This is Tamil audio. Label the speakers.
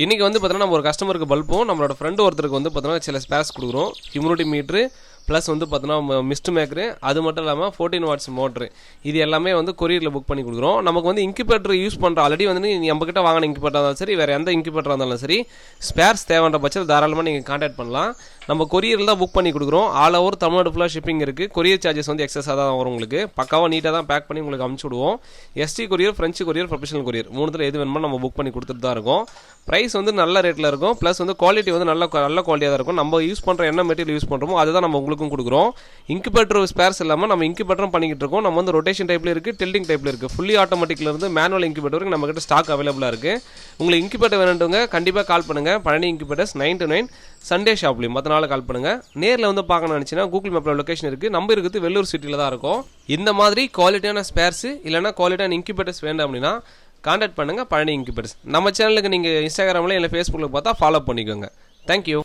Speaker 1: இன்றைக்கி வந்து பார்த்தீங்கன்னா நம்ம ஒரு கஸ்டமருக்கு பல்பும் நம்மளோட ஃப்ரெண்டு ஒருத்தருக்கு வந்து பார்த்தீங்கன்னா சில ஸ்பேர்ஸ் கொடுக்குறோம். ஹியூமிடிட்டி மீட்ரு ப்ளஸ் வந்து பார்த்தீங்கன்னா மிஸ்ட் மேக்கரு, அது மட்டும் இல்லாமல் 14 வாட்ஸ் மோட்ரு, இது எல்லாமே வந்து கொரியரில் புக் பண்ணி கொடுக்குறோம். நமக்கு வந்து இன்குபேட்டர் யூஸ் பண்ணுற ஆல்ரெடி வந்து நம்மக்கிட்ட வாங்கின இன்குபேட்டர் இருந்தாலும் சரி, வேறு எந்த இன்குபேட்டராக இருந்தாலும் சரி, ஸ்பேர்ஸ் தேவைன்ற பட்சத்தில் தாராளமாக நீங்கள் கான்டாக்ட் பண்ணலாம். நம்ம கொரியரில் தான் புக் பண்ணி கொடுக்குறோம். ஆல் ஓவர் தமிழ்நாடு ஃபுல்லாக ஷிப்பிங் இருக்குது. கொரியர் சார்ஜஸ் வந்து எக்ஸஸாக தான் வரும். உங்களுக்கு பக்காவாக நீட்டாக தான் பேக் பண்ணி உங்களுக்கு அனுப்பிச்சி விடுவோம். ST courier, French courier, professional courier, மூணுத்தில் எது வேணுமோ நம்ம புக் பண்ணி கொடுத்துட்டு தான் இருக்கோம். ப்ரைஸ் வந்து நல்ல ரேட்டில் இருக்கும். ப்ளஸ் வந்து குவாலிட்டி வந்து நல்ல குவாலிட்டியாக தான் இருக்கும். நம்ம யூஸ் பண்ணுற என்ன மெட்டீரியல் யூஸ் பண்ணுறோமோ அதுதான் நம்ம உங்களுக்கும் கொடுக்குறோம். இன்குபேட்டர் ஸ்பேர்ஸ் இல்லாமல் நம்ம இன்குபேட்டரும் பண்ணிக்கிட்டு இருக்கோம். நம்ம வந்து ரொட்டேஷன் டைப்பில் இருக்குது, டில்டிங் டைப்பில் இருக்குது. ஃபுல்லி ஆட்டோமேட்டிக்லேருந்து மேனுவல் இன்குபேட்டருக்கு நம்மகிட்ட ஸ்டாக் அவைலபிளாக இருக்குது. உங்களுக்கு இன்குபேட்டர் வேணுன்றவங்க கண்டிப்பாக கால் பண்ணுங்கள். பழனி இன்குபேட்டர்ஸ் 9 to 9 சண்டே ஷாப்லையும் மற்ற நாள் கால் பண்ணுங்கள். நேரில் வந்து பார்க்கணும்னு நினச்சின்னா கூகுள் மேப்பில் லொக்கேஷன் இருக்குது. நம்ம இருக்குது வெள்ளூர் சிட்டியில் தான் இருக்கும். இந்த மாதிரி குவாலிட்டியான ஸ்பேர்ஸு இல்லைனா குவாலிட்டியான இன்குபேட்டர்ஸ் வேண்டாம் அப்படின்னா கான்டாக்ட் பண்ணுங்கள். பழனி இன்குபேட்டர்ஸ். நம்ம சேனலுக்கு நீங்கள் இன்ஸ்டாகிராமில் இல்லை ஃபேஸ்புக்கில் பார்த்தா ஃபாலோ பண்ணிக்கோங்க. தேங்க்யூ.